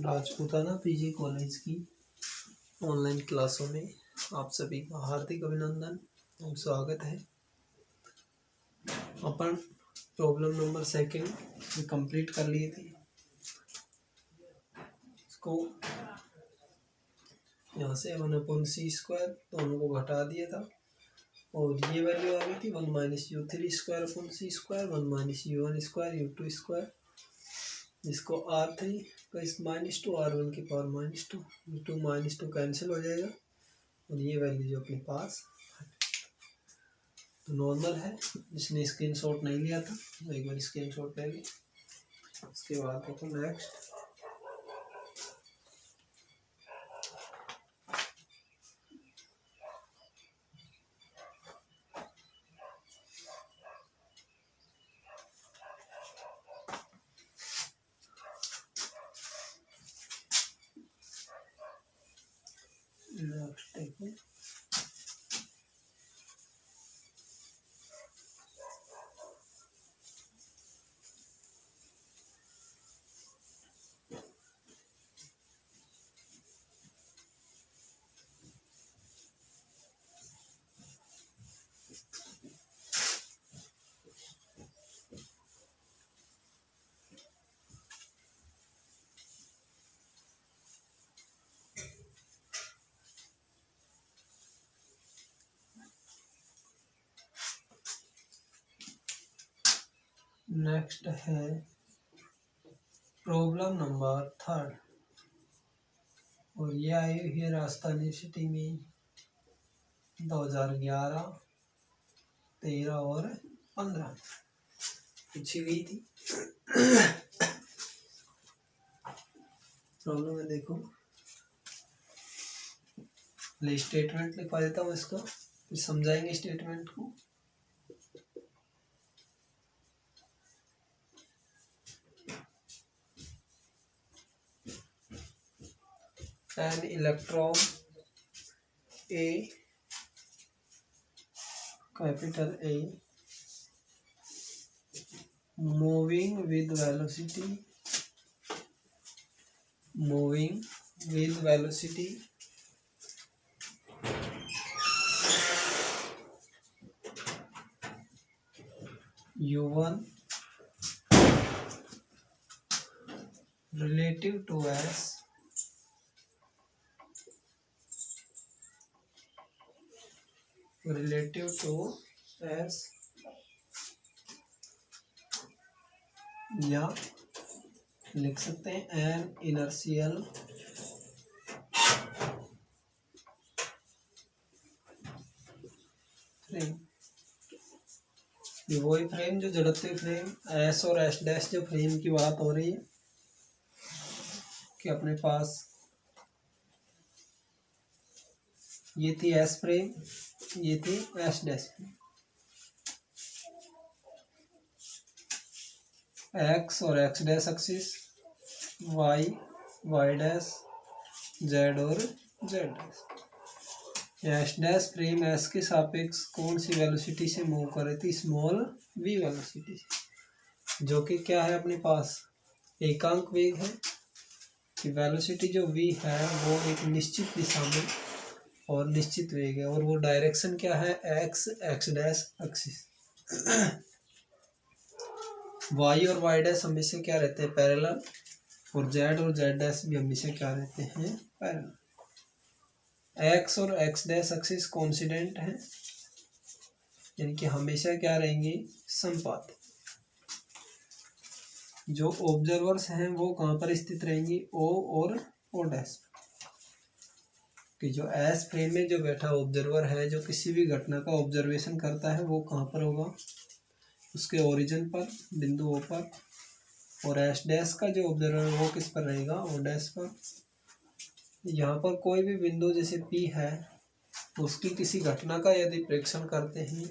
Rajputana PG college की online क्लासों में आप सभी का हार्दिक अभिनंदन और स्वागत है। अपन प्रॉब्लम नंबर सेकंड कंप्लीट कर लिए थे। इसको यहाँ से 1/c² दोनों को घटा दिया था और ये वैल्यू आ गई थी 1 - u3² / c², 1 - u1² u2², जिसको r3 का इस -2 r1 की पावर -2, -2 कैंसिल हो जाएगा और ये वैल्यू जो अपने पास तो नॉर्मल है। जिसने स्क्रीनशॉट नहीं लिया था वो एक बार स्क्रीनशॉट ले लें। इसके बाद देखो नेक्स्ट देखो नेक्स्ट है प्रॉब्लम नंबर 3 और ये आई हुई है राजस्थान यूनिवर्सिटी में 2011, 13 और 15 पूछी गई थी। प्रॉब्लम में देखो पहले स्टेटमेंट लिखवा देता हूँ इसका, फिर समझाएंगे स्टेटमेंट को। An electron A, capital A, moving with velocity u1 relative to s या लिख सकते हैं एन इनर्शियल फ्रेम। ये वही फ्रेम जो जड़त्वीय फ्रेम एस और एस डैश जो फ्रेम की बात हो रही है कि अपने पास ये थी एस फ्रेम, ये थी एस डैश फ्रेम। एक्स और X dash axis, Y Y dash, Z और Z dash. S dash frame S के सापेक्ष कौन सी वेलोसिटी से मूव कर रही थी? स्मॉल v वेलोसिटी से, जो कि क्या है अपने पास एकांक वेग है कि वेलोसिटी जो v है वो एक निश्चित दिशा में और निश्चित वेग है और वो डायरेक्शन क्या है? X X dash axis. Y और वाई डैश हमेशा क्या रहते हैं? पैरेलल। और जेड डैश भी हमेशा क्या रहते हैं? पैरेलल। एक्स और एक्स डैश एक्सिस कोइंसिडेंट हैं, यानी कि हमेशा क्या रहेंगे? समपाती। जो ऑब्जर्वर्स हैं वो कहाँ पर स्थित रहेंगी? ओ और ओ डैश। कि जो एस फ्रेम में जो बैठा ऑब्जर्वर है, जो किसी भी घटना का ऑब्जर्वेशन करता है, वो कहाँ पर होगा? उसके ओरिजिन पर, बिंदु ओ पर। और एस डैश का जो ऑब्जर्वर है वो किस पर रहेगा? ओ डैश पर। यहाँ पर कोई भी बिंदु जैसे पी है तो उसकी किसी घटना का यदि प्रेक्षण करते हैं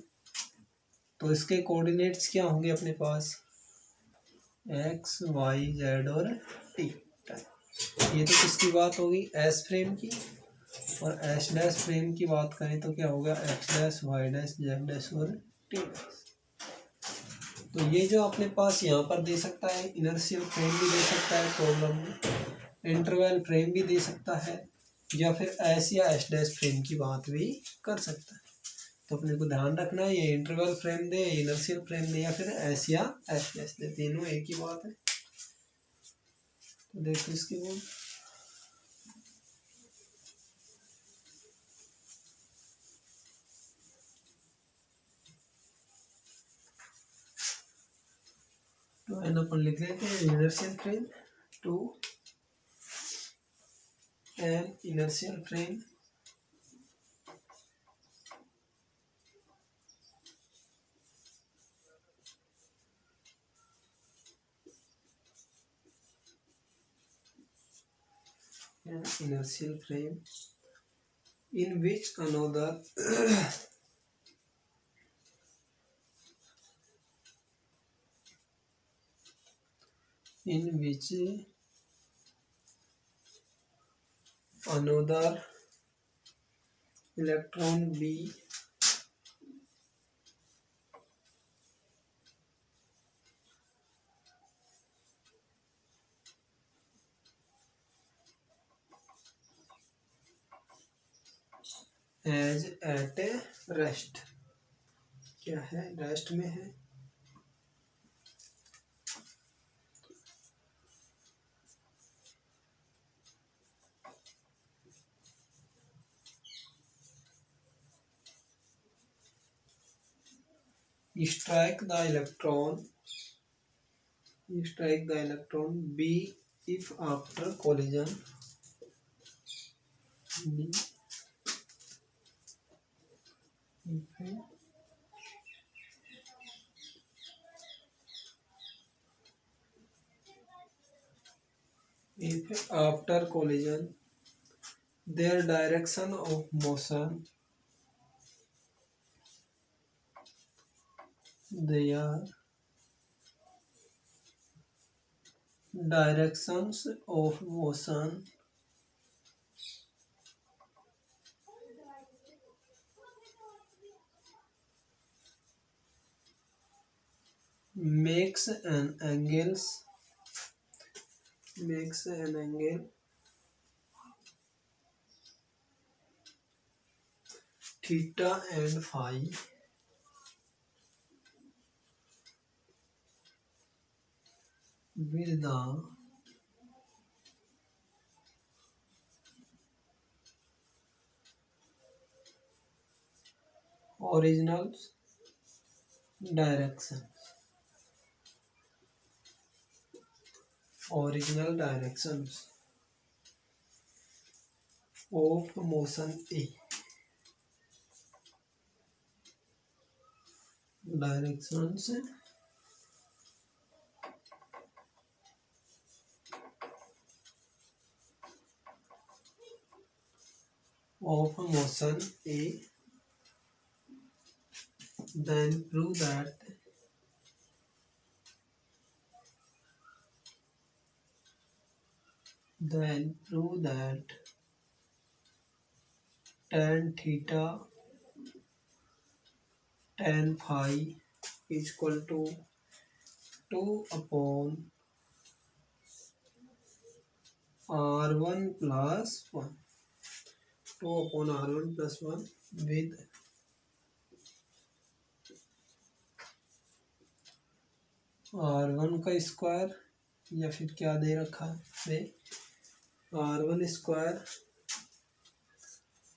तो इसके कोऑर्डिनेट्स क्या होंगे अपने पास? एक्स वाई जेड और टी। ये तो किसकी बात होगी? एस फ्रेम की। और एस डैश फ्रेम की बात करें तो क्या होगा? X dash Y dash Z dash और टी डैश। तो ये जो अपने पास यहाँ पर दे सकता है, इनर्शियल फ्रेम भी दे सकता है प्रॉब्लम में, इंटरवल फ्रेम भी दे सकता है, या फिर एस या एस डैश फ्रेम की बात भी कर सकता है। तो अपने को ध्यान रखना है, ये इंटरवल फ्रेम दे, इनर्शियल फ्रेम दे, या फिर एस या एस डैश दे, तीनों एक ही बात है। तो देखो इसकी बोल, तो एन अपन लिख लेते हैं inertial frame, to an inertial frame inertial frame in which another in which another electron B as at rest, क्या है, रेस्ट में है, strike the electron B if after collision B if after collision their direction of motion, their directions of motion makes an angle theta and phi with the original directions of motion A, directions of motion A, then prove that tan theta tan phi is equal to 2 upon r1 plus 1, 2 upon r1 plus 1 with r1 का square, या फिर क्या दे रखा है, r1 square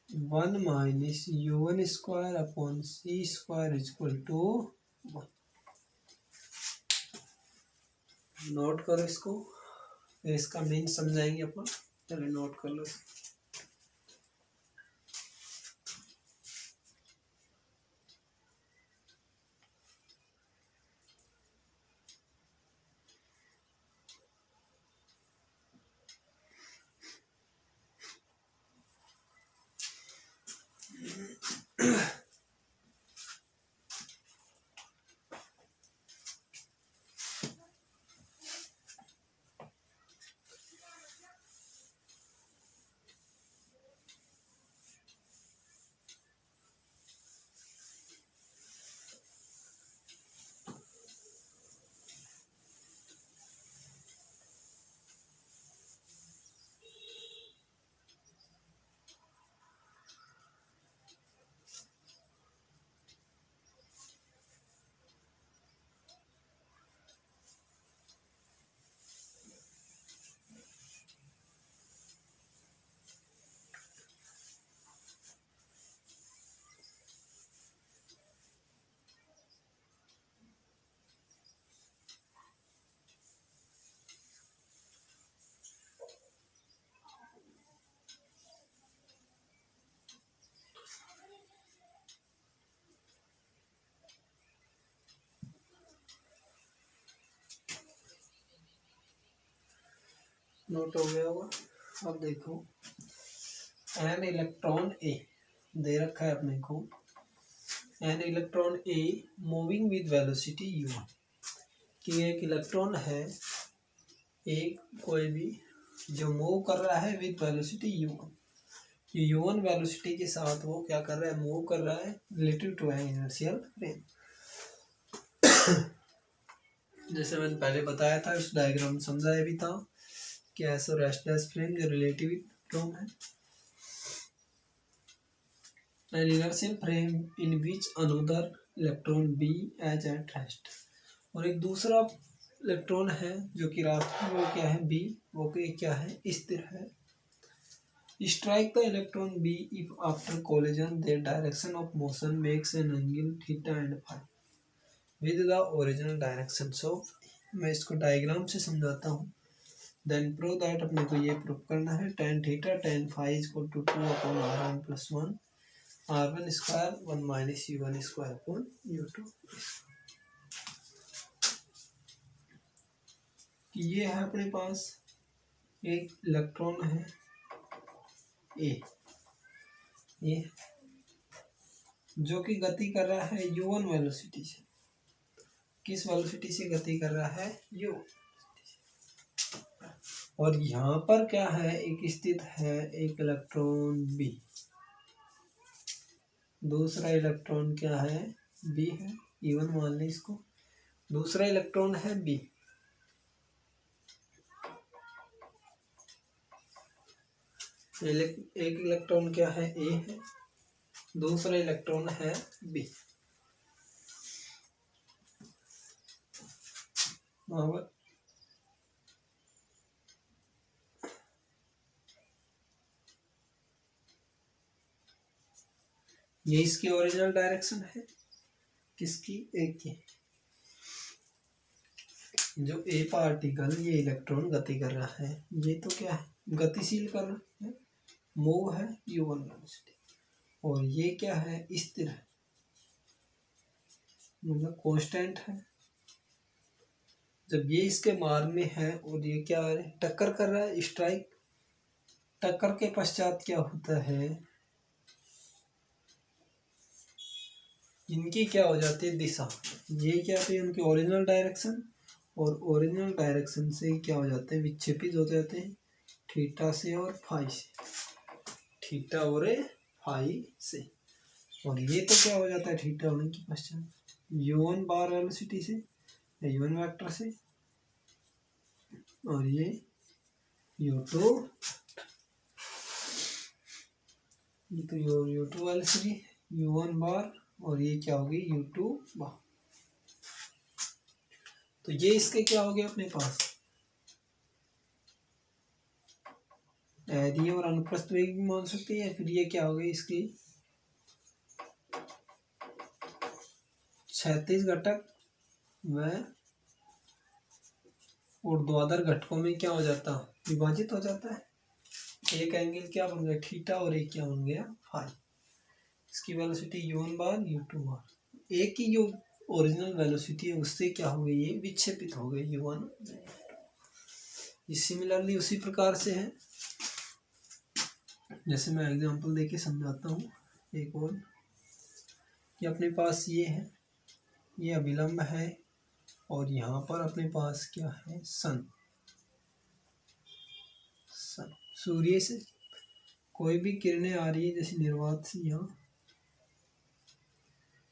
1 minus u1 square upon c square is equal to 1। Note करो इसको, फिर इसका मीन समझाएंगे अपन, चलो नोट कर लो। नोट हो गया होगा। अब देखो एन इलेक्ट्रॉन ए दे रखा है अपने को, an electron a moving with velocity u, कि एक इलेक्ट्रॉन है एक कोई भी जो मूव कर रहा है with velocity u1, u1 velocity के साथ वो क्या कर रहा है, मूव कर रहा है relative to an inertial frame. जैसे मैंने पहले बताया था, इस डायग्राम में समझाया भी था कि ऐसा रेस्टलेस फ्रेम जो रिलेटिव फ्रेम है, an inertial frame in which another electron b is at rest, और एक दूसरा इलेक्ट्रॉन है जो कि रास्ते में, वो क्या है b, वो क्या है स्थिर है। Strike the electron b if after collision their direction of motion makes an angle theta and phi with the original direction। so मैं इसको डायग्राम से समझाता हूँ। देन प्रूव दैट, अपने को ये प्रूव करना है tan theta tan phi equal to 2/r1+1 r1 square 1 minus u1 square upon u2। ये है अपने पास एक इलेक्ट्रॉन है ए, ये जो कि गति कर रहा है u1 वेलोसिटी से। किस वेलोसिटी से गति कर रहा है, u। और यहाँ पर क्या है, एक स्थित है एक इलेक्ट्रॉन बी, दूसरा इलेक्ट्रॉन क्या है, बी है, E1 मान ली इसको, दूसरा इलेक्ट्रॉन है बी। एक इलेक्ट्रॉन क्या है, ए है, दूसरा इलेक्ट्रॉन है बी। ये इसकी ओरिजिनल डायरेक्शन है, किसकी, एक की। जो ए पार्टिकल, ये इलेक्ट्रॉन गति कर रहा है, ये तो क्या है, गतिशील कर रहा है, मूव है u1 वेलोसिटी। और ये क्या है, स्थिर है, मतलब कांस्टेंट है। जब ये इसके मार्ग में है और ये क्या है, टक्कर कर रहा है, स्ट्राइक, टक्कर के पश्चात क्या होता है, इनकी क्या हो जाती है दिशा, ये क्या है उनकी ओरिजिनल डायरेक्शन, और ओरिजिनल डायरेक्शन से क्या हो जाते हैं, विक्षेपित हो जाते हैं थीटा से और फाई से, थीटा और फाई से। और ये तो क्या हो जाता है, थीटा होने के पश्चात u1 बार वेलोसिटी से, u1 वेक्टर से, और ये u2, ये तो u2 वेलोसिटी, u1 बार, और ये क्या होगी, u2 बार। तो ये इसके क्या हो गया अपने पास, एरिया और अनुप्रस्थ वेग भी मान सकते हैं, या फिर ये क्या हो गई इसकी क्षैतिज घटक व ऊर्ध्वाधर घटकों में क्या हो जाता, विभाजित हो जाता है। एक एंगल क्या बन गया, थीटा, और एक क्या बन गया, फाई। इसकी वेलोसिटी u1 बार u2 बार। एक की जो ओरिजिनल वेलोसिटी है उससे क्या हो गई, ये विक्षेपित हो गई u1। ये सिमिलरली उसी प्रकार से है, जैसे मैं एग्जांपल देके समझाता हूँ एक और, कि अपने पास ये है, ये अभिलंब है, और यहाँ पर अपने पास क्या है, सन सूर्य से कोई भी किरणें आ रही है, जैसे निर्वात से यहाँ,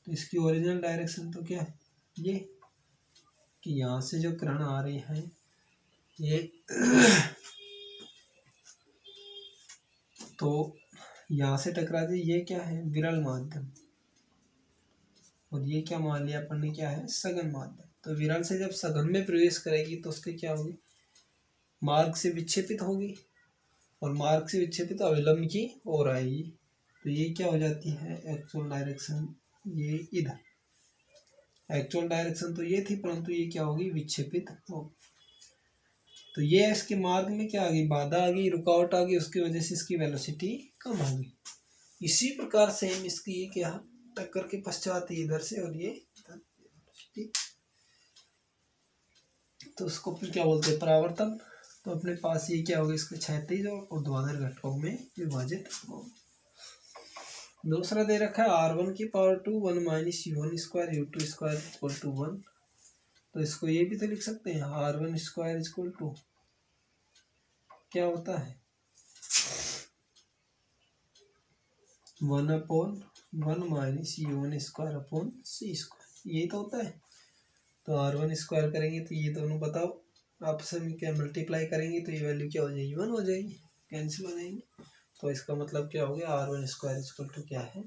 तो इसकी ओरिजिनल डायरेक्शन तो क्या है, ये कि यहाँ से जो किरण आ रही है ये तो यहाँ से टकराती, ये क्या है, विरल माध्यम, और ये क्या मान लिया अपन ने, क्या है, सघन माध्यम। तो विरल से जब सघन में प्रवेश करेगी तो उसके क्या होगी, मार्ग से विक्षेपित होगी, और मार्ग से विक्षेपित अविलंब की ओर आएगी। तो ये क्या हो जाती है, एक्चुअल डायरेक्शन, ये इधर एक्चुअल डायरेक्शन तो ये थी, परंतु ये क्या होगी, विक्षेपित होगी। तो ये इसके मार्ग में क्या आ गई, बाधा आ गई, रुकावट आ गई, उसकी वजह से इसकी वेलोसिटी कम हो गई। इसी प्रकार से हम इसकी ये क्या, टक्कर के पश्चात इधर से, और ये इधर, तो उसको फिर क्या बोलते हैं, परावर्तन। तो अपने पास ये क्या होगा, इसके क्षैतिज और ऊर्ध्वाधर घटकों में विभाजित होगा। दूसरा दे रखा है R1 की power 2 1 minus U1 square U2 square equal to 1। तो इसको ये भी तो लिख सकते हैं R1 स्क्वायर इक्वल टू क्या होता है 1/1 minus U1 square upon C square, यही तो होता है। तो R1 स्क्वायर करेंगे तो ये दोनों बताओ आपस में क्या मल्टीप्लाई करेंगे तो ये वैल्यू क्या हो जाएगी 1 हो जाएगी, कैंसिल हो जाएंगे। तो इसका मतलब क्या हो गया R1 स्क्वायर इक्वल टू क्या है।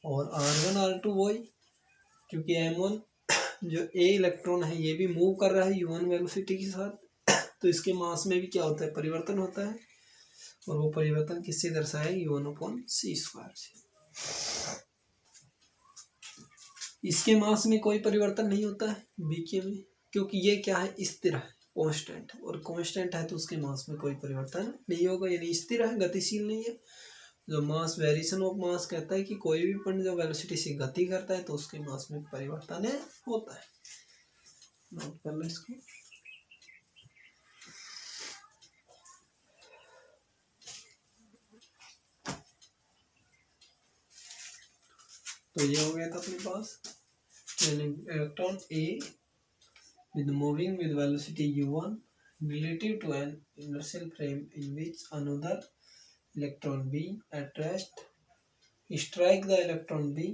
और R1 R2 वही, क्योंकि M1 जो A इलेक्ट्रॉन है ये भी मूव कर रहा है U1 वेलोसिटी के साथ, तो इसके मास में भी क्या होता है परिवर्तन होता है। और वो परिवर्तन किससे दर्शाया U1/C स्क्वायर से। इसके मास में कोई परिवर्तन नहीं होता है बीके में, क्योंकि ये क्या है स्थिर है कांस्टेंट, और कांस्टेंट है तो उसके मास में कोई परिवर्तन नहीं होगा, यानी स्थिर है गतिशील नहीं है। जो मास वेरिएशन ऑफ मास कहता है कि कोई भी पिंड जो वेलोसिटी से गति करता है तो उसके मास में परिवर्तन होता है। नोट कर लो इसको। तो ये हो गया था अपने पास electron A with moving with velocity u1 relative to an inertial frame in which another electron B at rest strike the electron B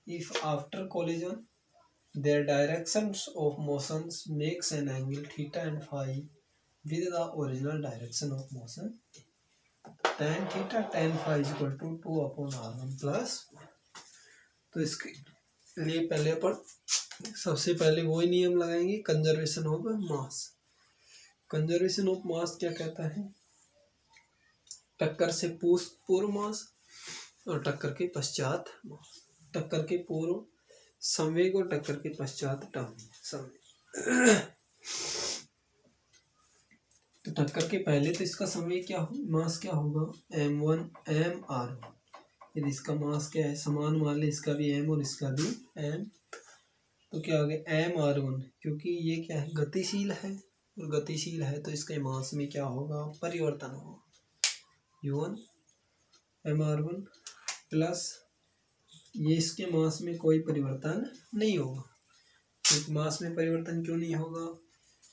if after collision their directions of motions makes an angle theta and phi with the original direction of motion tan theta tan phi is equal to 2/r1 plus। तो इसके लिए पहले अपन सबसे पहले वही नियम लगाएंगे conservation of mass. Conservation of mass क्या कहता है, टक्कर से पूर्व मास और टक्कर के पश्चात मास। टक्कर के पूर्व संवेग और टक्कर के पश्चात संवेग। तो टक्कर के पहले तो इसका संवेग क्या हो, मास क्या होगा m1 m/r1। यदि इसका मास क्या है समान मान ले, इसका भी m और इसका भी m, तो क्या हो गया m/r1, क्योंकि ये क्या है गतिशील है, और गतिशील है तो इसके मास में क्या होगा परिवर्तन होगा u1 m/r1 प्लस ये इसके मास में कोई परिवर्तन नहीं होगा। तो मास में परिवर्तन क्यों नहीं होगा,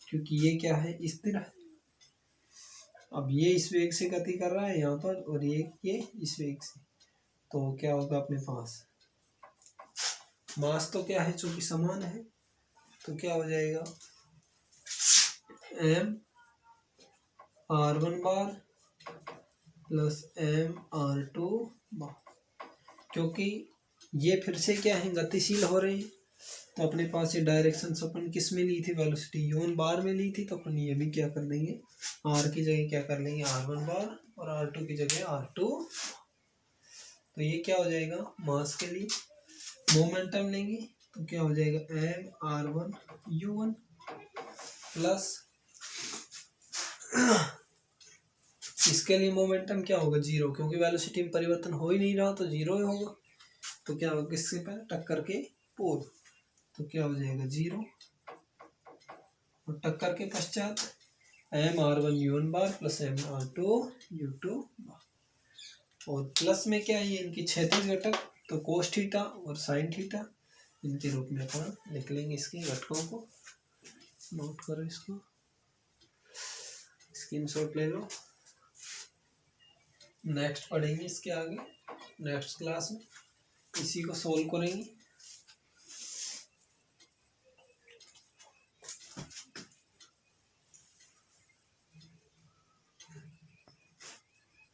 क्योंकि ये क्या है स्थिर है। अब ये इस वेग से गति कर रहा है यहाँ पर, और ये इस वेग से, तो क्या होगा अपने पास मास तो क्या है चूंकि समान है, तो क्या हो जाएगा m/r1 बार प्लस m/r2 बार। क्योंकि ये फिर से क्या है गतिशील हो रहे हैं, तो अपने पास ये डायरेक्शन अपन किस में ली थी वेलोसिटी u1 बार में ली थी, तो अपन ये भी क्या कर देंगे r की जगह क्या कर लेंगे r1 बार और r2 की जगह r2। तो ये क्या हो जाएगा मास के लिए मोमेंटम लेंगे, तो क्या हो जाएगा m/r1 u1 प्लस इसके लिए मोमेंटम क्या होगा 0, क्योंकि वेलोसिटी में परिवर्तन हो ही नहीं रहा तो 0 ही होगा। तो क्या होगा किसके पहले टक्कर के पूर्व, तो क्या हो जाएगा 0, और टक्कर के पश्चात m/r1 u1 बार प्लस m/r2 u2 बार। और प्लस में क्या है इनकी क्षैतिज घटक, तो कोस थीटा और साइन थीटा इनके रूप में अपन लिख लेंगे इसके घटकों को। नोट करो इसको, स्क्रीनशॉट ले लो। नेक्स्ट पढ़ेंगे इसके आगे नेक्स्ट क्लास में, इसी को सोल्व करेंगे।